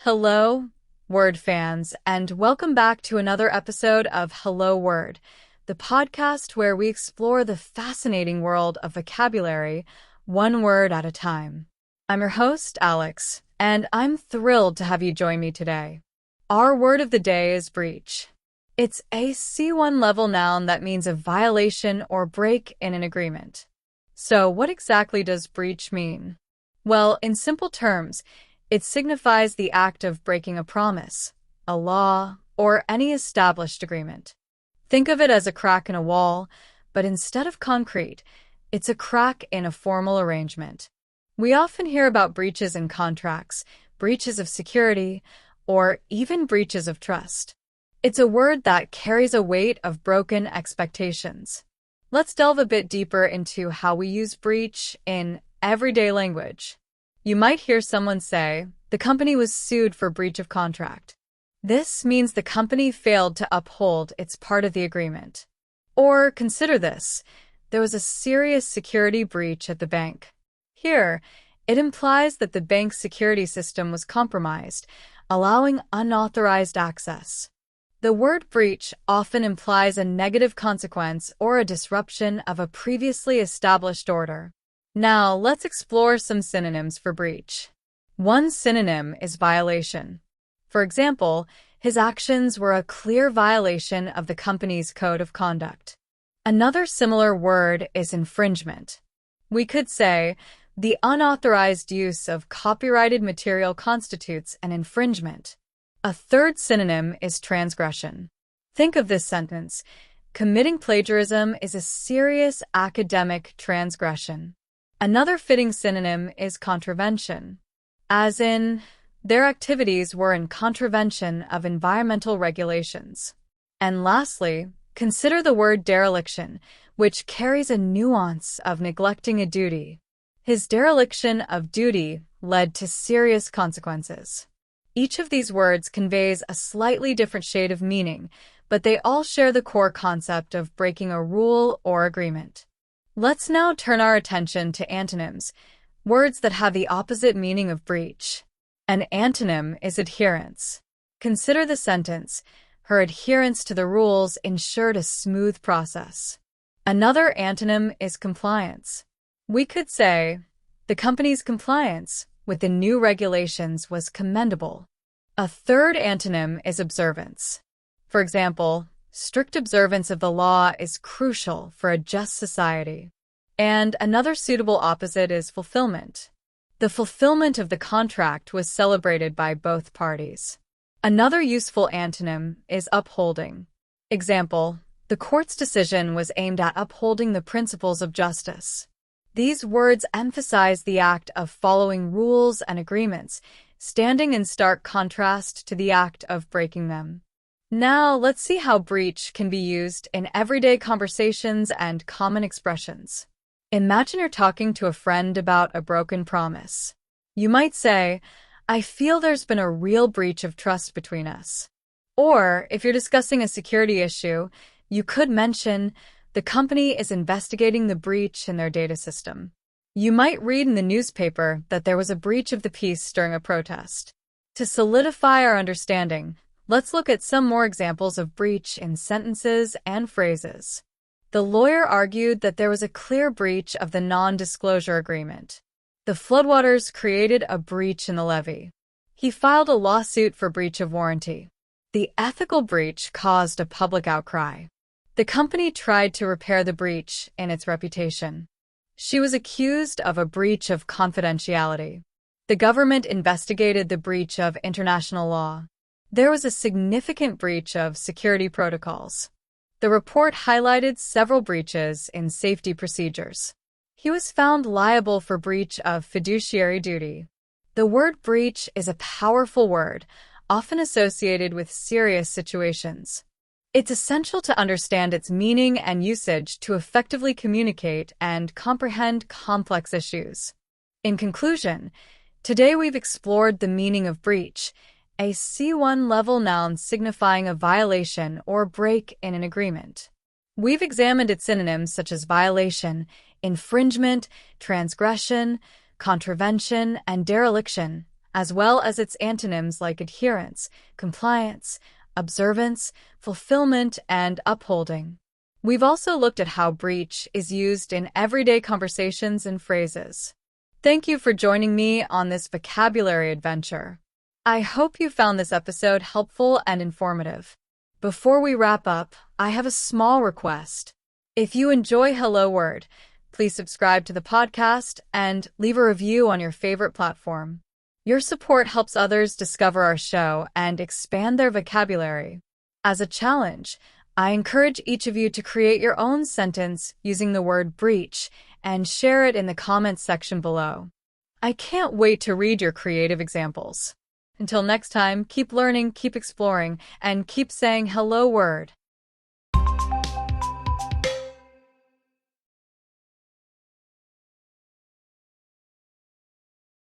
Hello, word fans, and welcome back to another episode of Hello Word, the podcast where we explore the fascinating world of vocabulary, one word at a time. I'm your host, Alex, and I'm thrilled to have you join me today. Our word of the day is breach. It's a C1 level noun that means a violation or break in an agreement. So, what exactly does breach mean? Well, in simple terms, it signifies the act of breaking a promise, a law, or any established agreement. Think of it as a crack in a wall, but instead of concrete, it's a crack in a formal arrangement. We often hear about breaches in contracts, breaches of security, or even breaches of trust. It's a word that carries a weight of broken expectations. Let's delve a bit deeper into how we use breach in everyday language. You might hear someone say, the company was sued for breach of contract. This means the company failed to uphold its part of the agreement. Or consider this, there was a serious security breach at the bank. Here, it implies that the bank's security system was compromised, allowing unauthorized access. The word breach often implies a negative consequence or a disruption of a previously established order. Now, let's explore some synonyms for breach. One synonym is violation. For example, his actions were a clear violation of the company's code of conduct. Another similar word is infringement. We could say, the unauthorized use of copyrighted material constitutes an infringement. A third synonym is transgression. Think of this sentence: committing plagiarism is a serious academic transgression. Another fitting synonym is contravention, as in, their activities were in contravention of environmental regulations. And lastly, consider the word dereliction, which carries a nuance of neglecting a duty. His dereliction of duty led to serious consequences. Each of these words conveys a slightly different shade of meaning, but they all share the core concept of breaking a rule or agreement. Let's now turn our attention to antonyms, words that have the opposite meaning of breach. An antonym is adherence. Consider the sentence, her adherence to the rules ensured a smooth process. Another antonym is compliance. We could say, the company's compliance with the new regulations was commendable. A third antonym is observance. For example, strict observance of the law is crucial for a just society. And another suitable opposite is fulfillment. The fulfillment of the contract was celebrated by both parties. Another useful antonym is upholding. Example, the court's decision was aimed at upholding the principles of justice. These words emphasize the act of following rules and agreements, standing in stark contrast to the act of breaking them. Now, let's see how breach can be used in everyday conversations and common expressions. Imagine you're talking to a friend about a broken promise. You might say, I feel there's been a real breach of trust between us. Or, if you're discussing a security issue, you could mention, the company is investigating the breach in their data system. You might read in the newspaper that there was a breach of the peace during a protest. To solidify our understanding, let's look at some more examples of breach in sentences and phrases. The lawyer argued that there was a clear breach of the non-disclosure agreement. The floodwaters created a breach in the levee. He filed a lawsuit for breach of warranty. The ethical breach caused a public outcry. The company tried to repair the breach in its reputation. She was accused of a breach of confidentiality. The government investigated the breach of international law. There was a significant breach of security protocols. The report highlighted several breaches in safety procedures. He was found liable for breach of fiduciary duty. The word breach is a powerful word, often associated with serious situations. It's essential to understand its meaning and usage to effectively communicate and comprehend complex issues. In conclusion, today we've explored the meaning of breach, a C1 level noun signifying a violation or break in an agreement. We've examined its synonyms such as violation, infringement, transgression, contravention, and dereliction, as well as its antonyms like adherence, compliance, observance, fulfillment, and upholding. We've also looked at how breach is used in everyday conversations and phrases. Thank you for joining me on this vocabulary adventure. I hope you found this episode helpful and informative. Before we wrap up, I have a small request. If you enjoy Hello Word, please subscribe to the podcast and leave a review on your favorite platform. Your support helps others discover our show and expand their vocabulary. As a challenge, I encourage each of you to create your own sentence using the word breach and share it in the comments section below. I can't wait to read your creative examples. Until next time, keep learning, keep exploring, and keep saying hello word.